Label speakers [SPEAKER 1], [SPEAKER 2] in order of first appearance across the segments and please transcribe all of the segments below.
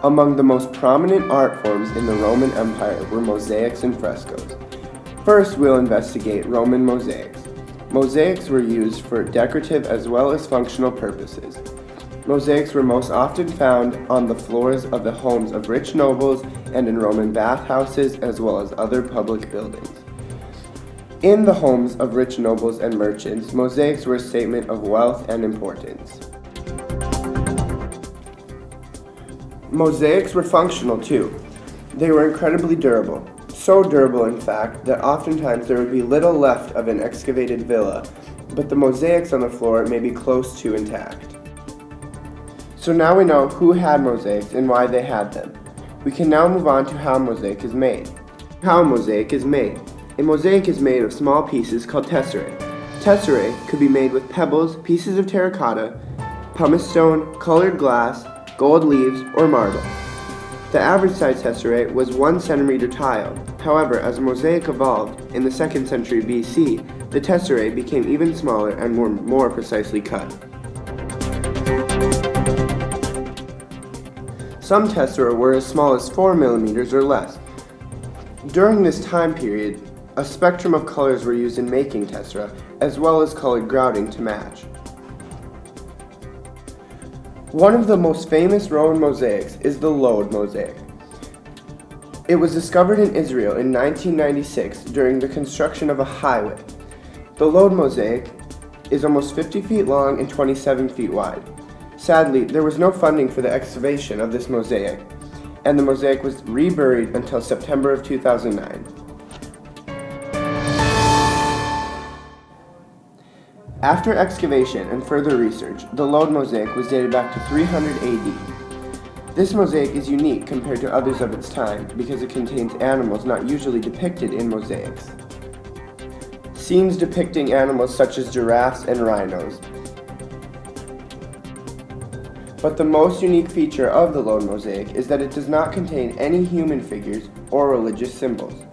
[SPEAKER 1] Among the most prominent art forms in the Roman Empire were mosaics and frescoes. First, we'll investigate Roman mosaics. Mosaics were used for decorative as well as functional purposes. Mosaics were most often found on the floors of the homes of rich nobles and in Roman bathhouses as well as other public buildings. In the homes of rich nobles and merchants, mosaics were a statement of wealth and importance. Mosaics were functional too. They were incredibly durable. So durable, in fact, that oftentimes there would be little left of an excavated villa, but the mosaics on the floor may be close to intact. So now we know who had mosaics and why they had them. We can now move on to how a mosaic is made. How a mosaic is made. A mosaic is made of small pieces called tesserae. Tesserae could be made with pebbles, pieces of terracotta, pumice stone, colored glass, gold leaves, or marble. The average size tesserae was 1 centimeter tile. However, as a mosaic evolved in the 2nd century BC, the tesserae became even smaller and were more precisely cut. Some tesserae were as small as 4 millimeters or less. During this time period, a spectrum of colors were used in making tesserae, as well as colored grouting to match. One of the most famous Roman mosaics is the Lode mosaic. It was discovered in Israel in 1996 during the construction of a highway. The Lode mosaic is almost 50 feet long and 27 feet wide. Sadly, there was no funding for the excavation of this mosaic, and the mosaic was reburied until September of 2009. After excavation and further research, the Lode mosaic was dated back to 300 AD. This mosaic is unique compared to others of its time because it contains animals not usually depicted in mosaics. Scenes depicting animals such as giraffes and rhinos. But the most unique feature of the Lode mosaic is that it does not contain any human figures or religious symbols.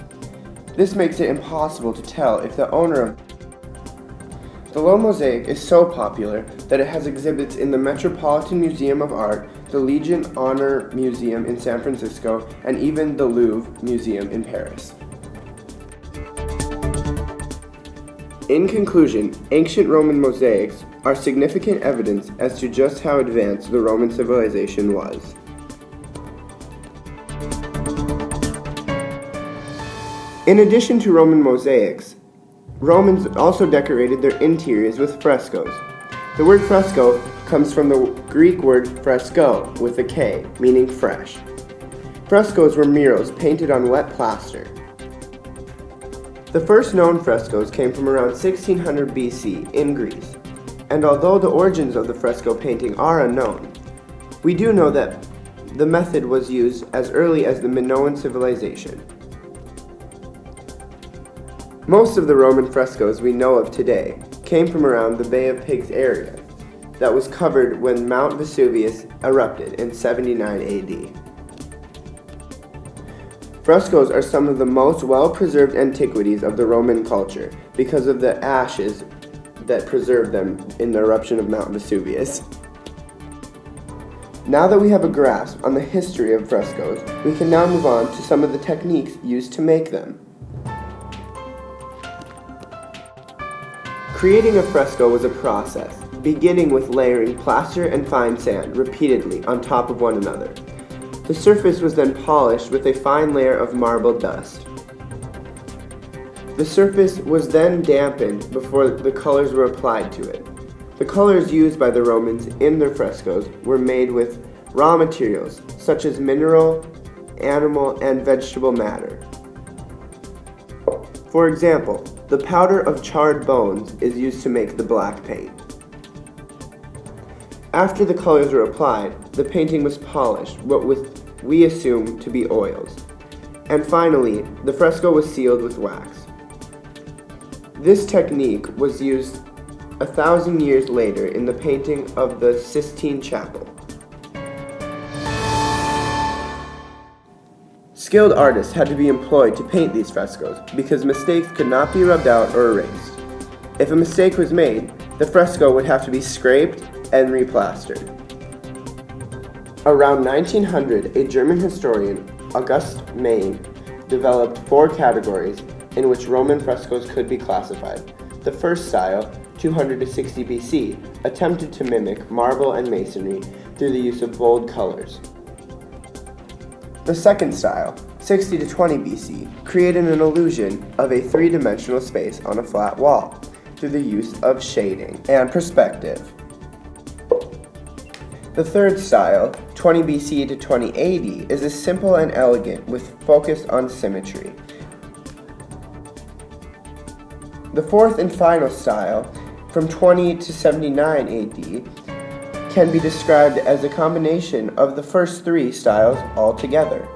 [SPEAKER 1] This makes it impossible to tell if the owner of the Lode mosaic is so popular that it has exhibits in the Metropolitan Museum of Art, the Legion Honor Museum in San Francisco, and even the Louvre Museum in Paris. In conclusion, ancient Roman mosaics are significant evidence as to just how advanced the Roman civilization was. In addition to Roman mosaics, Romans also decorated their interiors with frescoes. The word fresco comes from the Greek word fresco with a K, meaning fresh. Frescoes were murals painted on wet plaster. The first known frescoes came from around 1600 BC in Greece, and although the origins of the fresco painting are unknown, we do know that the method was used as early as the Minoan civilization. Most of the Roman frescoes we know of today came from around the Bay of Pigs area that was covered when Mount Vesuvius erupted in 79 AD. Frescoes are some of the most well-preserved antiquities of the Roman culture because of the ashes that preserved them in the eruption of Mount Vesuvius. Now that we have a grasp on the history of frescoes, we can now move on to some of the techniques used to make them. Creating a fresco was a process, beginning with layering plaster and fine sand repeatedly on top of one another. The surface was then polished with a fine layer of marble dust. The surface was then dampened before the colors were applied to it. The colors used by the Romans in their frescoes were made with raw materials such as mineral, animal, and vegetable matter. For example, the powder of charred bones is used to make the black paint. After the colors were applied, the painting was polished, what we assume to be oils. And finally, the fresco was sealed with wax. This technique was used 1,000 years later in the painting of the Sistine Chapel. Skilled artists had to be employed to paint these frescoes because mistakes could not be rubbed out or erased. If a mistake was made, the fresco would have to be scraped and replastered. Around 1900, a German historian, August Main, developed 4 categories in which Roman frescoes could be classified. The first style, 200 to 60 BC, attempted to mimic marble and masonry through the use of bold colors. The second style, 60 to 20 BC, created an illusion of a 3-dimensional space on a flat wall through the use of shading and perspective. The third style, 20 BC to 2080, is simple and elegant with focus on symmetry. The fourth and final style, from 20 to 79 AD, can be described as a combination of the first 3 styles altogether.